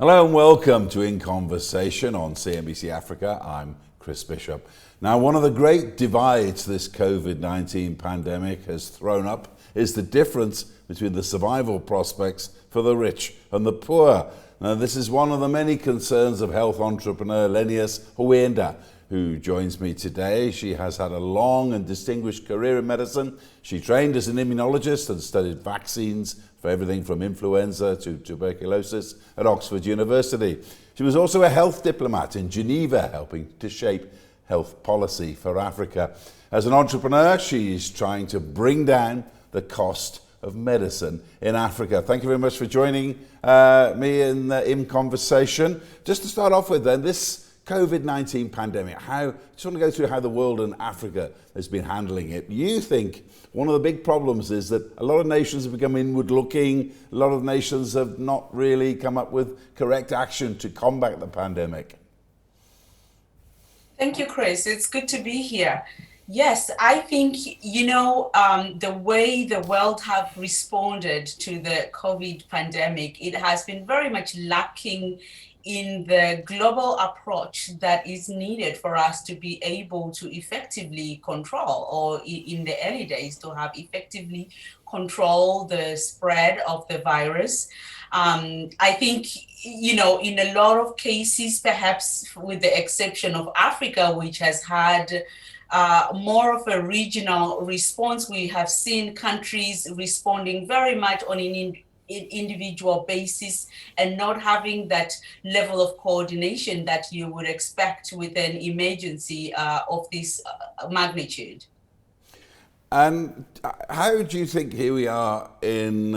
Hello and welcome to In Conversation on CNBC Africa. I'm Chris Bishop. Now, one of the great divides this COVID-19 pandemic has thrown up is the difference between the survival prospects for the rich and the poor. Now, this is one of the many concerns of health entrepreneur Lenias Hwenda, who joins me today. She has had a long and distinguished career in medicine. She trained as an immunologist and studied vaccines for everything from influenza to tuberculosis at Oxford University. She was also a health diplomat in Geneva, helping to shape health policy for Africa. As an entrepreneur, she is trying to bring down the cost of medicine in Africa. Thank you very much for joining me in Conversation. Just to start off with then, this COVID-19 pandemic, just want to go through how the world and Africa has been handling it. You think one of the big problems is that a lot of nations have become inward looking, a lot of nations have not really come up with correct action to combat the pandemic. Thank you, Chris. It's good to be here. Yes, I think, the way the world have responded to the COVID pandemic, it has been very much lacking in the global approach that is needed for us to be able to effectively control, or in the early days to have effectively control the spread of the virus. I think, in a lot of cases, perhaps with the exception of Africa, which has had more of a regional response, we have seen countries responding very much on an individual basis and not having that level of coordination that you would expect with an emergency of this magnitude. And how do you think, here we are in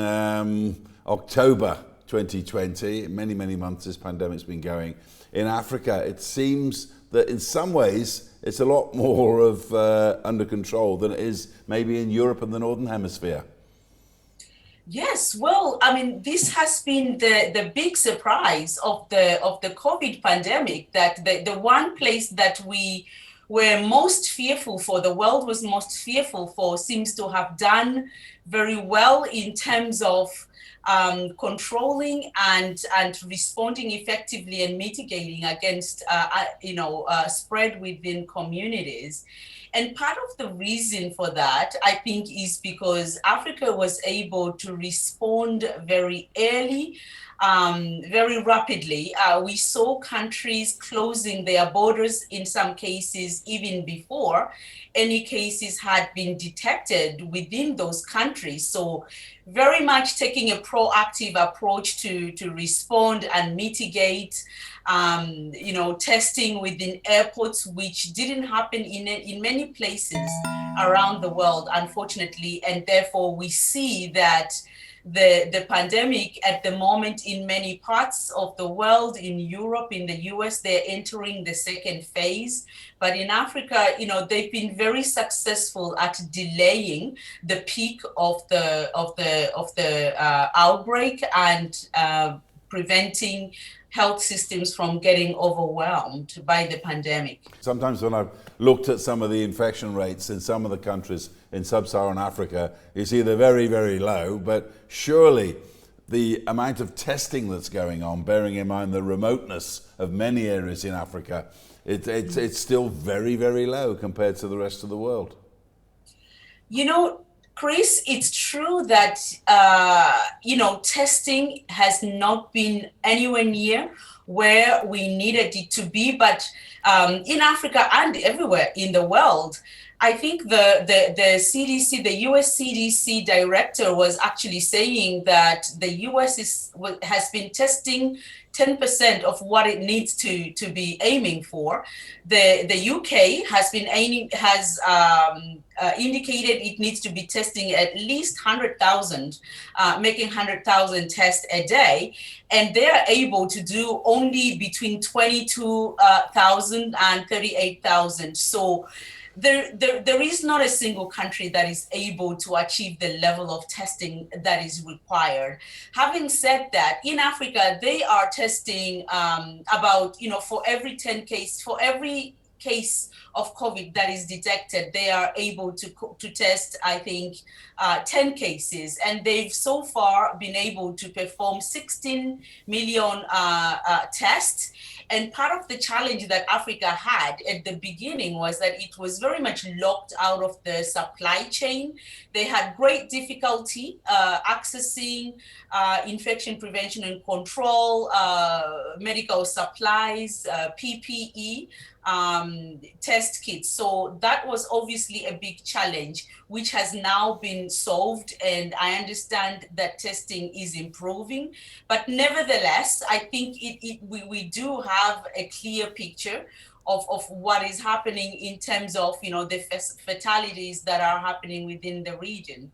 October 2020, many months this pandemic's been going, in Africa, it seems that in some ways it's a lot more of under control than it is maybe in Europe and the Northern Hemisphere. Yes, well, I mean, this has been the big surprise of the COVID pandemic, that the one place that we were most fearful for, the world was most fearful for, seems to have done very well in terms of controlling and responding effectively and mitigating against spread within communities. And part of the reason for that, I think, is because Africa was able to respond very early, very rapidly. We saw countries closing their borders in some cases even before any cases had been detected within those countries. So very much taking a proactive approach to respond and mitigate, testing within airports, which didn't happen in many places around the world, unfortunately. And therefore, we see that the pandemic at the moment in many parts of the world, in Europe, in the US, they're entering the second phase. But in Africa, they've been very successful at delaying the peak of the outbreak and preventing health systems from getting overwhelmed by the pandemic. Sometimes when I've looked at some of the infection rates in some of the countries in sub-Saharan Africa, you see they're very low, but surely the amount of testing that's going on, bearing in mind the remoteness of many areas in Africa, it's still very low compared to the rest of the world. Chris, it's true that, testing has not been anywhere near where we needed it to be, but in Africa and everywhere in the world, I think the CDC, the US CDC director was actually saying that the US has been testing 10% of what it needs to be aiming for. The UK has been indicated it needs to be testing at least 100,000, making 100,000 tests a day, and they are able to do only between 22,000 and 38,000. So there is not a single country that is able to achieve the level of testing that is required. Having said that, in Africa, they are testing about, for every 10 cases, for every case of COVID that is detected, they are able to test, I think, 10 cases. And they've so far been able to perform 16 million tests. And part of the challenge that Africa had at the beginning was that it was very much locked out of the supply chain. They had great difficulty accessing infection prevention and control, medical supplies, PPE, test kits. So that was obviously a big challenge, which has now been solved. And I understand that testing is improving. But nevertheless, I think we do have a clear picture of what is happening in terms of, the fatalities that are happening within the region.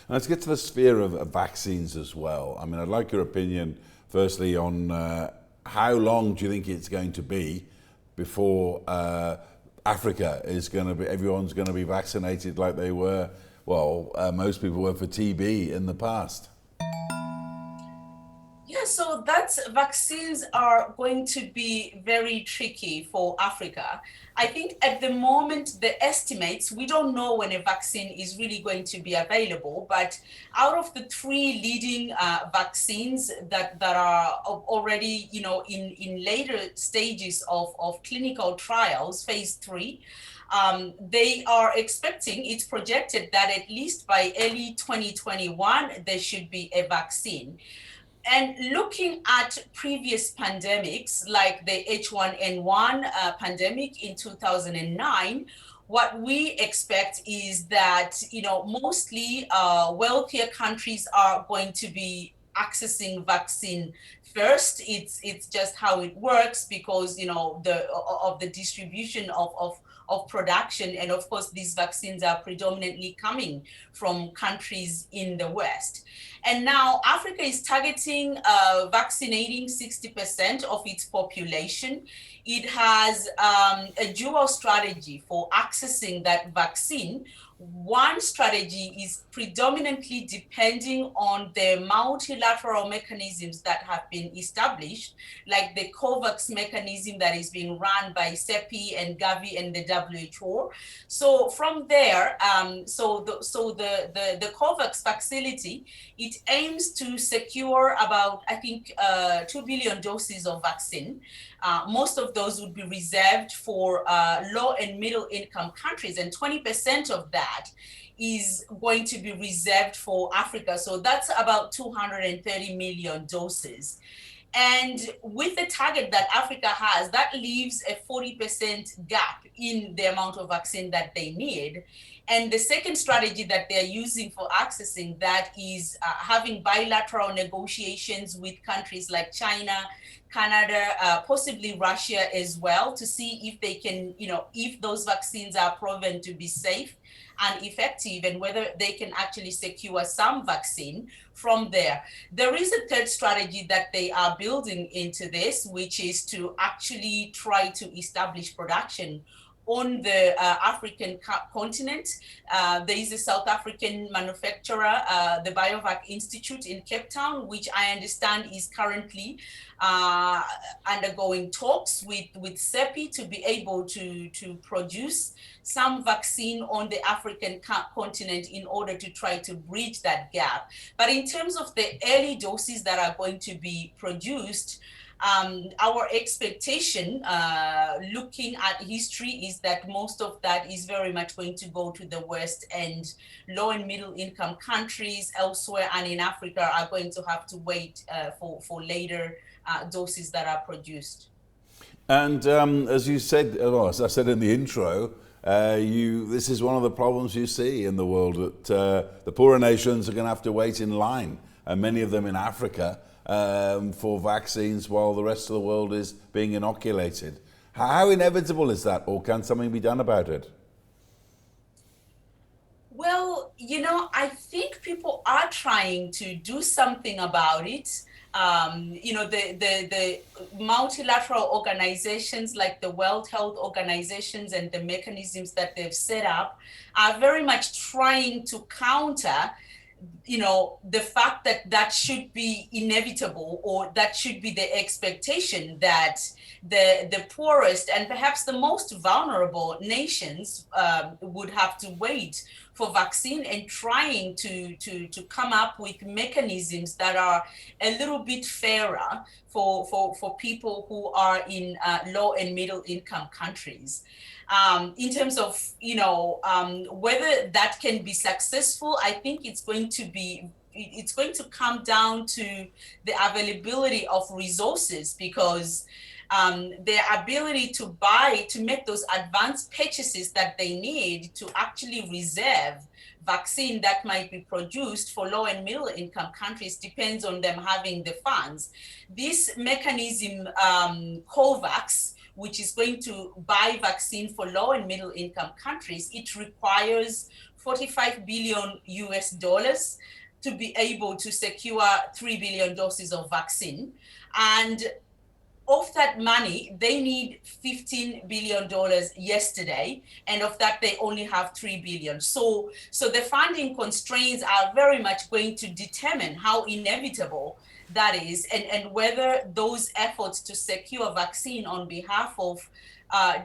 Let's get to the sphere of vaccines as well. I mean, I'd like your opinion, firstly, on how long do you think it's going to be before Africa is going to be, everyone's going to be vaccinated like they were, most people were for TB in the past? Yeah, so vaccines are going to be very tricky for Africa. I think at the moment, the estimates, we don't know when a vaccine is really going to be available, but out of the 3 leading vaccines that are already, in later stages of clinical trials, phase 3, they are expecting, it's projected that at least by early 2021, there should be a vaccine. And looking at previous pandemics, like the H1N1 pandemic in 2009, what we expect is that, mostly wealthier countries are going to be accessing vaccine first. It's just how it works because, of the distribution of production. And of course, these vaccines are predominantly coming from countries in the West. And now Africa is targeting vaccinating 60% of its population. It has a dual strategy for accessing that vaccine. One strategy is predominantly depending on the multilateral mechanisms that have been established, like the COVAX mechanism that is being run by CEPI and Gavi and the WHO. So from there, the COVAX facility, it aims to secure about, I think, 2 billion doses of vaccine. Most of those would be reserved for low and middle income countries, and 20% of that is going to be reserved for Africa. So that's about 230 million doses. And with the target that Africa has, that leaves a 40% gap in the amount of vaccine that they need. And the second strategy that they're using for accessing that is having bilateral negotiations with countries like China, Canada, possibly Russia as well, to see if they can, if those vaccines are proven to be safe and effective, and whether they can actually secure some vaccine from there. There is a third strategy that they are building into this, which is to actually try to establish production on the African continent. There is a South African manufacturer, the Biovac Institute in Cape Town, which I understand is currently undergoing talks with CEPI to be able to produce some vaccine on the African continent in order to try to bridge that gap. But in terms of the early doses that are going to be produced, our expectation, looking at history, is that most of that is very much going to go to the West, and low and middle income countries elsewhere and in Africa are going to have to wait for later doses that are produced. And as you said, as I said in the intro, this is one of the problems you see in the world, that the poorer nations are going to have to wait in line, and many of them in Africa, for vaccines while the rest of the world is being inoculated. How inevitable is that, or can something be done about it? Well, I think people are trying to do something about it. The multilateral organizations like the World Health Organizations and the mechanisms that they've set up are very much trying to counter the fact that that should be inevitable, or that should be the expectation, that the poorest and perhaps the most vulnerable nations would have to wait for vaccine, and trying to come up with mechanisms that are a little bit fairer for people who are in low and middle income countries. In terms of, whether that can be successful, I think it's going to come down to the availability of resources, because their ability to make those advanced purchases that they need to actually reserve vaccine that might be produced for low and middle income countries depends on them having the funds. This mechanism, COVAX, which is going to buy vaccine for low and middle income countries, it requires 45 billion US dollars to be able to secure 3 billion doses of vaccine. And of that money, they need $15 billion yesterday, and of that they only have 3 billion. So the funding constraints are very much going to determine how inevitable that is, and whether those efforts to secure vaccine on behalf of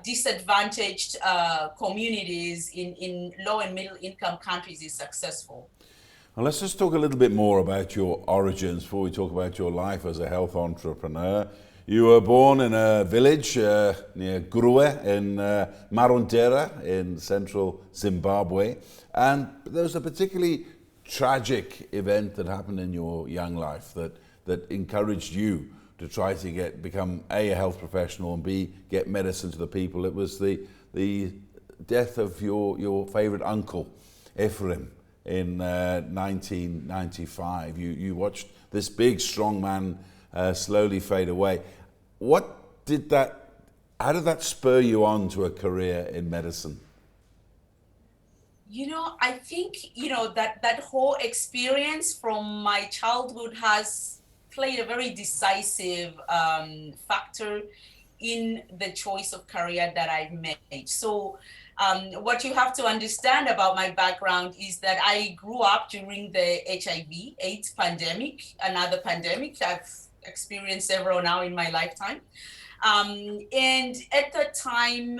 disadvantaged communities in low and middle income countries is successful. Well, let's just talk a little bit more about your origins before we talk about your life as a health entrepreneur. You were born in a village near Grue in Marondera in central Zimbabwe, and there was a particularly tragic event that happened in your young life that encouraged you to try to become A, a health professional, and B, get medicine to the people. It was the death of your favorite uncle, Ephraim, in 1995. You watched this big, strong man slowly fade away. How did that spur you on to a career in medicine? I think, that whole experience from my childhood has played a very decisive factor in the choice of career that I've made. So what you have to understand about my background is that I grew up during the HIV/AIDS pandemic, another pandemic. I've experienced several now in my lifetime. And at that time,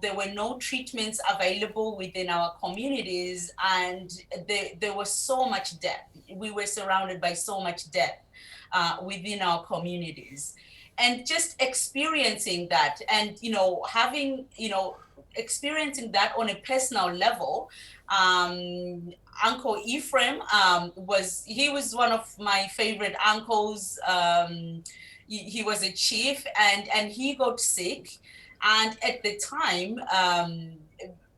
there were no treatments available within our communities, and there was so much death. We were surrounded by so much death within our communities. And just experiencing that, and, experiencing that on a personal level, Uncle Ephraim was one of my favorite uncles. He was a chief, and he got sick. And at the time,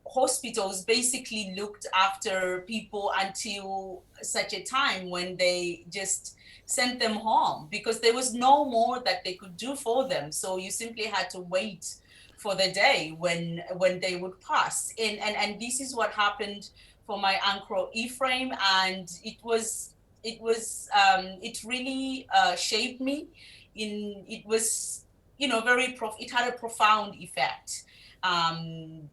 hospitals basically looked after people until such a time when they just sent them home, because there was no more that they could do for them. So you simply had to wait for the day when they would pass. And this is what happened for my uncle Ephraim, and it really shaped me. It had a profound effect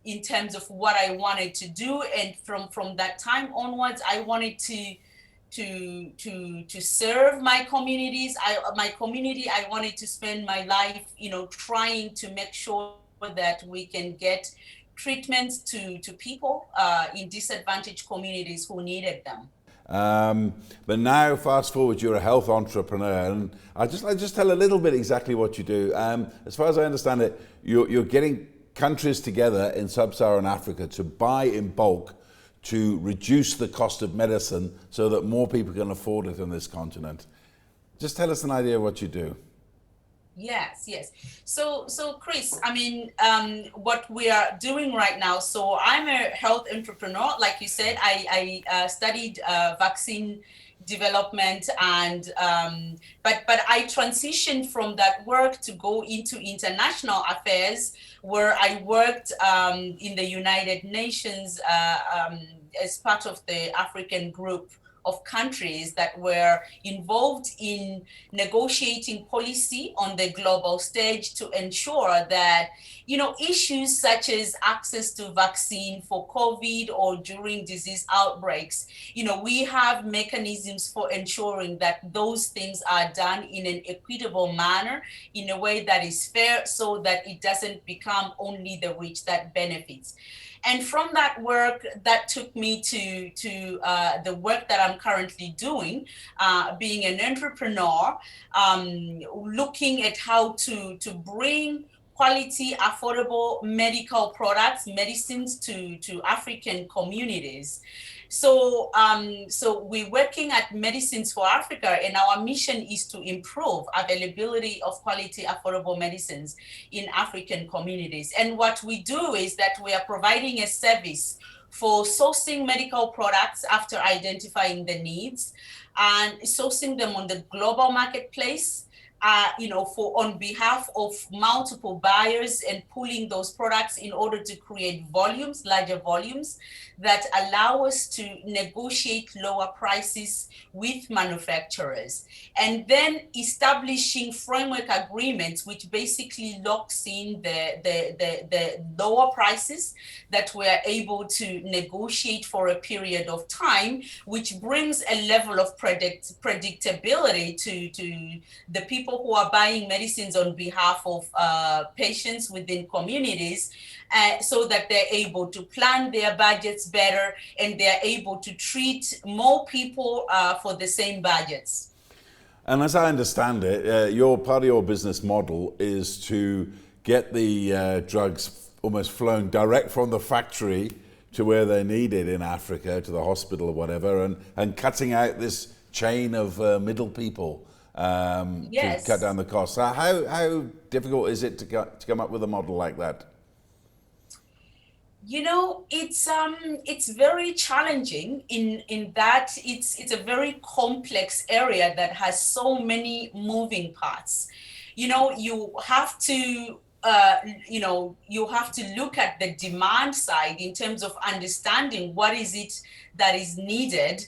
in terms of what I wanted to do. And from that time onwards, I wanted to serve my communities. I wanted to spend my life, trying to make sure that we can get treatments to people in disadvantaged communities who needed them. But now, fast forward, you're a health entrepreneur, and I just tell a little bit exactly what you do. As far as I understand it, you're getting countries together in sub-Saharan Africa to buy in bulk to reduce the cost of medicine so that more people can afford it on this continent. Just tell us an idea of what you do. Yes. So Chris, what we are doing right now, so I'm a health entrepreneur. Like you said, I studied vaccine development, and but I transitioned from that work to go into international affairs, where I worked in the United Nations as part of the African group of countries that were involved in negotiating policy on the global stage to ensure that, issues such as access to vaccine for COVID or during disease outbreaks, we have mechanisms for ensuring that those things are done in an equitable manner, in a way that is fair, so that it doesn't become only the rich that benefits. And from that work, that took me to the work that I'm currently doing, being an entrepreneur, looking at how to bring quality, affordable medical products, medicines to African communities. So, so we're working at Medicines for Africa, and our mission is to improve availability of quality, affordable medicines in African communities. And what we do is that we are providing a service for sourcing medical products after identifying the needs and sourcing them on the global marketplace, for on behalf of multiple buyers, and pooling those products in order to create volumes, larger volumes, that allow us to negotiate lower prices with manufacturers. And then establishing framework agreements, which basically locks in the lower prices that we're able to negotiate for a period of time, which brings a level of predictability to the people who are buying medicines on behalf of patients within communities, so that they're able to plan their budgets better, and they're able to treat more people for the same budgets. And as I understand it, your part of your business model is to get the drugs almost flown direct from the factory to where they're needed in Africa, to the hospital or whatever, and cutting out this chain of middle people. Yes. To cut down the costs. How difficult is it to come up with a model like that? It's very challenging in that it's a very complex area that has so many moving parts. You have to you have to look at the demand side in terms of understanding what is it that is needed,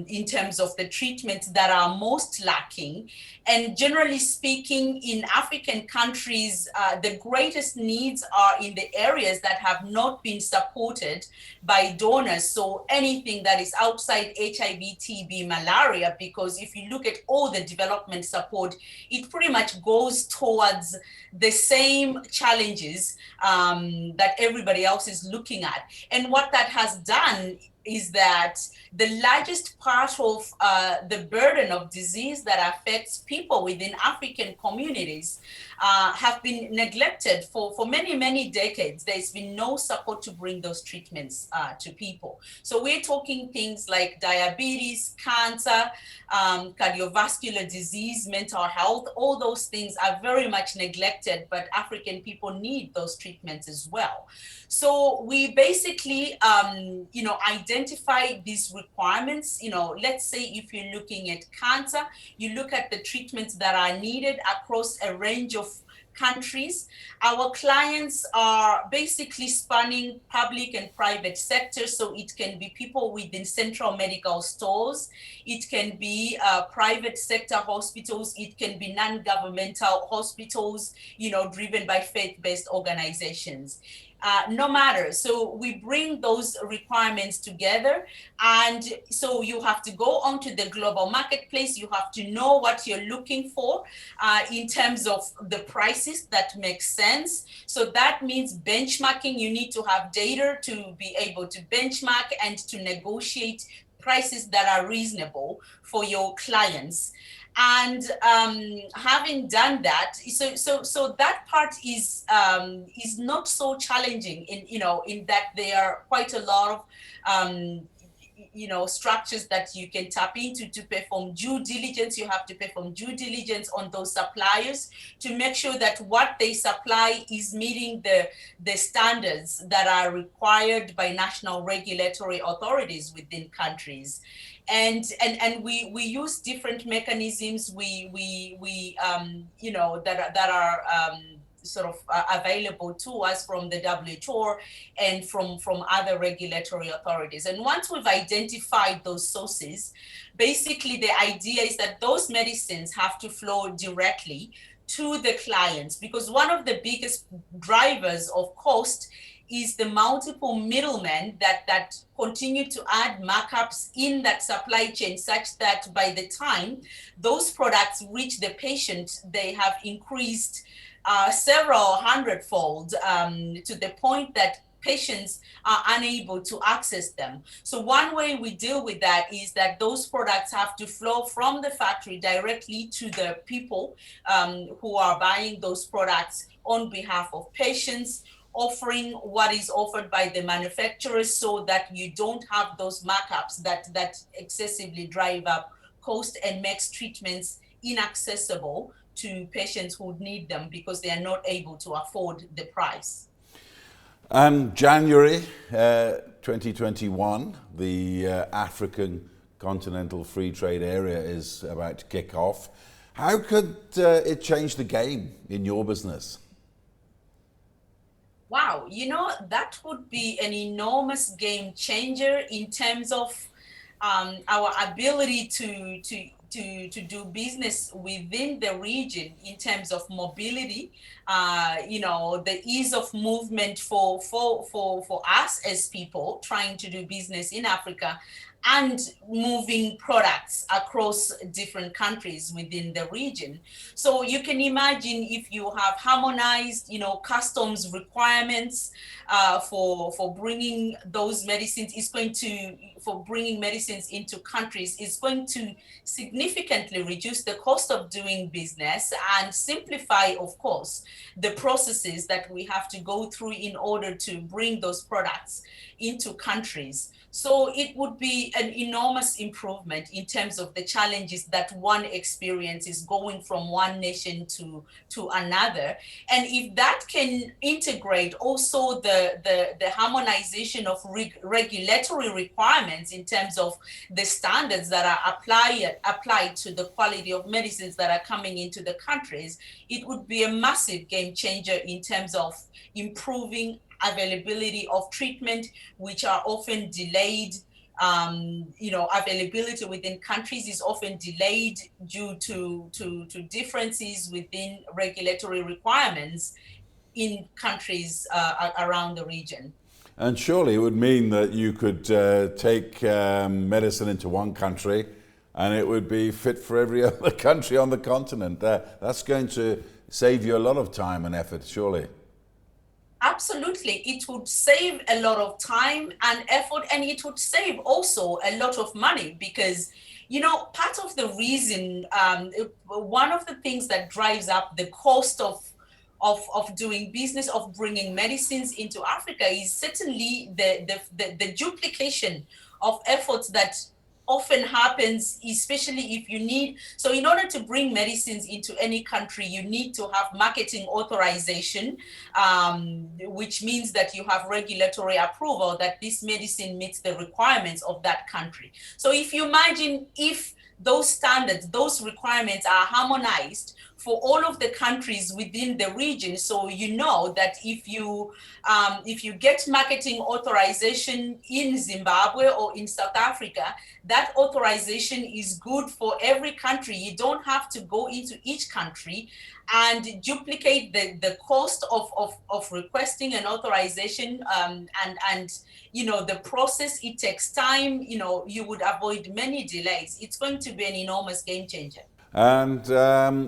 in terms of the treatments that are most lacking. And generally speaking, in African countries, the greatest needs are in the areas that have not been supported by donors. So anything that is outside HIV, TB, malaria, because if you look at all the development support, it pretty much goes towards the same challenges that everybody else is looking at. And what that has done is that the largest part of the burden of disease that affects people within African communities have been neglected for many, many decades. There's been no support to bring those treatments to people. So we're talking things like diabetes, cancer, cardiovascular disease, mental health. All those things are very much neglected, but African people need those treatments as well. So we basically, identify these requirements. Let's say if you're looking at cancer, you look at the treatments that are needed across a range of countries. Our clients are basically spanning public and private sectors. So it can be people within central medical stores. It can be private sector hospitals. It can be non-governmental hospitals, driven by faith-based organizations. No matter. So we bring those requirements together. And so you have to go onto the global marketplace. You have to know what you're looking for in terms of the prices that make sense. So that means benchmarking. You need to have data to be able to benchmark and to negotiate prices that are reasonable for your clients. And having done that, so that part is not so challenging in that there are quite a lot of structures that you can tap into to perform due diligence. You have to perform due diligence on those suppliers to make sure that what they supply is meeting the standards that are required by national regulatory authorities within countries. And we use different mechanisms that are sort of available to us from the WHO and from other regulatory authorities. And once we've identified those sources, basically the idea is that those medicines have to flow directly to the clients, because one of the biggest drivers of cost is the multiple middlemen that continue to add markups in that supply chain, such that by the time those products reach the patient, they have increased several hundredfold, to the point that patients are unable to access them. So one way we deal with that is that those products have to flow from the factory directly to the people who are buying those products on behalf of patients, offering what is offered by the manufacturers, so that you don't have those markups that excessively drive up cost and makes treatments inaccessible to patients who need them because they are not able to afford the price. January 2021, the African Continental Free Trade Area is about to kick off. How could it change the game in your business? Wow, that would be an enormous game changer in terms of our ability to do business within the region, in terms of mobility, the ease of movement for us as people trying to do business in Africa, and moving products across different countries within the region. So you can imagine if you have harmonized, customs requirements for bringing those medicines, for bringing medicines into countries, is going to significantly reduce the cost of doing business and simplify, of course, the processes that we have to go through in order to bring those products into countries. So it would be an enormous improvement in terms of the challenges that one experiences going from one nation to another. And if that can integrate also the harmonization of regulatory requirements in terms of the standards that are applied to the quality of medicines that are coming into the countries, it would be a massive game changer in terms of improving availability of treatment, which are often delayed. Availability within countries is often delayed due to differences within regulatory requirements in countries around the region. And surely it would mean that you could take medicine into one country and it would be fit for every other country on the continent. That's going to save you a lot of time and effort, surely. Absolutely. It would save a lot of time and effort, and it would save also a lot of money, because, part of the reason, one of the things that drives up the cost of doing business, of bringing medicines into Africa, is certainly the duplication of efforts that often happens, especially if you need, so in order to bring medicines into any country, you need to have marketing authorization, which means that you have regulatory approval that this medicine meets the requirements of that country. So if you imagine if those standards, those requirements are harmonized for all of the countries within the region, so that if you get marketing authorization in Zimbabwe or in South Africa, that authorization is good for every country. You don't have to go into each country and duplicate the cost of requesting an authorization, and the process. It takes time. You would avoid many delays. It's going to be an enormous game changer. And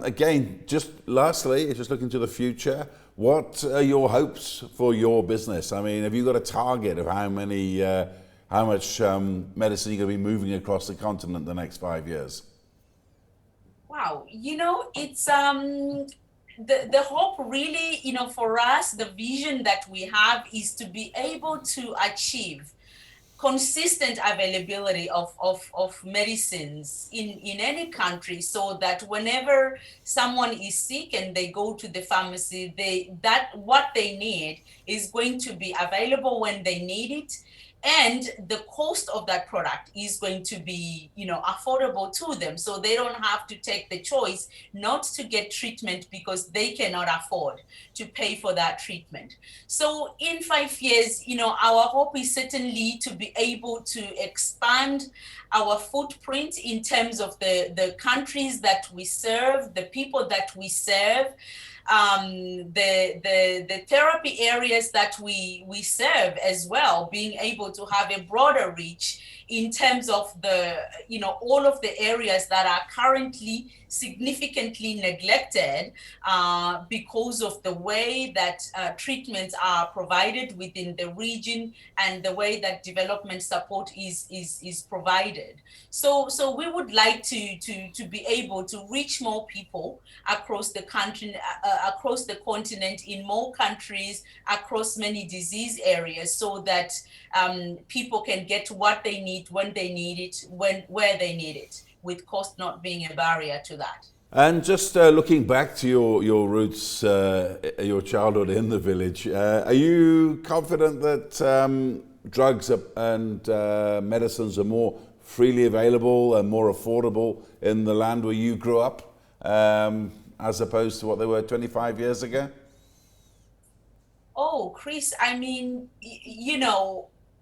again, just lastly, just looking to the future, what are your hopes for your business? I mean, have you got a target of how much medicine you're going to be moving across the continent the next 5 years? Wow, it's the hope really, for us, the vision that we have is to be able to achieve consistent availability of medicines in any country, so that whenever someone is sick and they go to the pharmacy, what they need is going to be available when they need it, and the cost of that product is going to be, affordable to them. So they don't have to take the choice not to get treatment because they cannot afford to pay for that treatment. So in 5 years, our hope is certainly to be able to expand our footprint in terms of the countries that we serve, the people that we serve, the therapy areas that we serve as well, being able to have a broader reach in terms of all of the areas that are currently significantly neglected because of the way that treatments are provided within the region and the way that development support is provided. So we would like to be able to reach more people across the country, across the continent, in more countries, across many disease areas, so that people can get what they need when they need it, where they need it, with cost not being a barrier to that. And just looking back to your roots, your childhood in the village, are you confident that drugs and medicines are more freely available and more affordable in the land where you grew up, as opposed to what they were 25 years ago? Oh, Chris, I mean,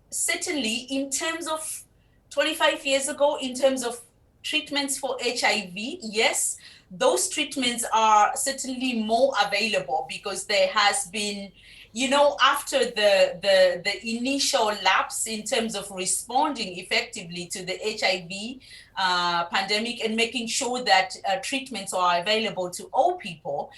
certainly in terms of 25 years ago, in terms of treatments for HIV, yes, those treatments are certainly more available because there has been, after the initial lapse in terms of responding effectively to the HIV pandemic and making sure that treatments are available to all people,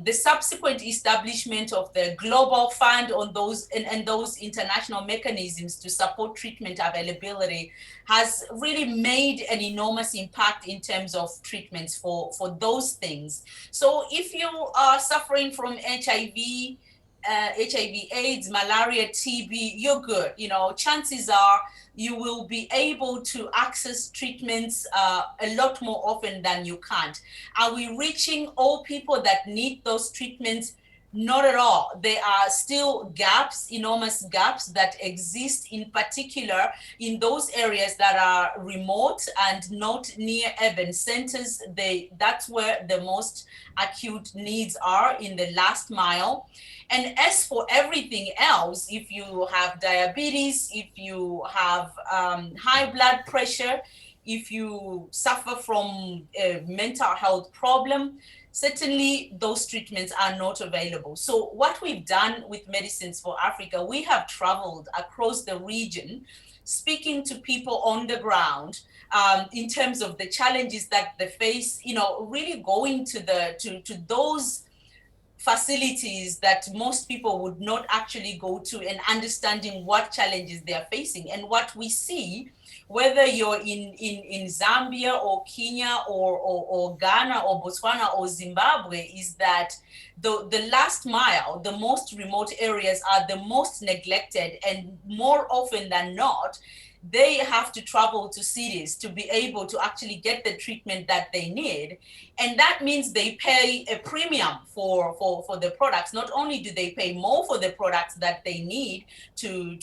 the subsequent establishment of the global fund on those and those international mechanisms to support treatment availability has really made an enormous impact in terms of treatments for those things. So if you are suffering from HIV, AIDS, malaria, TB, you're good. Chances are you will be able to access treatments a lot more often than you can't. Are we reaching all people that need those treatments? Not at all. There are still gaps, enormous gaps that exist, in particular in those areas that are remote and not near urban centers. That's where the most acute needs are, in the last mile. And as for everything else, if you have diabetes, if you have high blood pressure, if you suffer from a mental health problem, certainly those treatments are not available. So what we've done with Medicines for Africa, we have traveled across the region, speaking to people on the ground in terms of the challenges that they face, really going to those facilities that most people would not actually go to, and understanding what challenges they are facing. And what we see, whether you're in Zambia or Kenya or Ghana or Botswana or Zimbabwe, is that the last mile, the most remote areas are the most neglected, and more often than not, they have to travel to cities to be able to actually get the treatment that they need. And that means they pay a premium for the products. Not only do they pay more for the products that they need to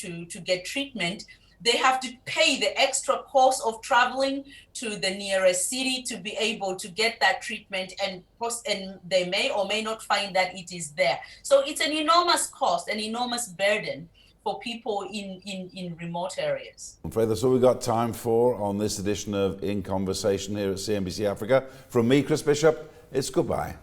get treatment, they have to pay the extra cost of traveling to the nearest city to be able to get that treatment, and they may or may not find that it is there. So it's an enormous cost, an enormous burden for people in remote areas. I'm afraid that's all we've got time for on this edition of In Conversation here at CNBC Africa. From me, Chris Bishop, it's goodbye.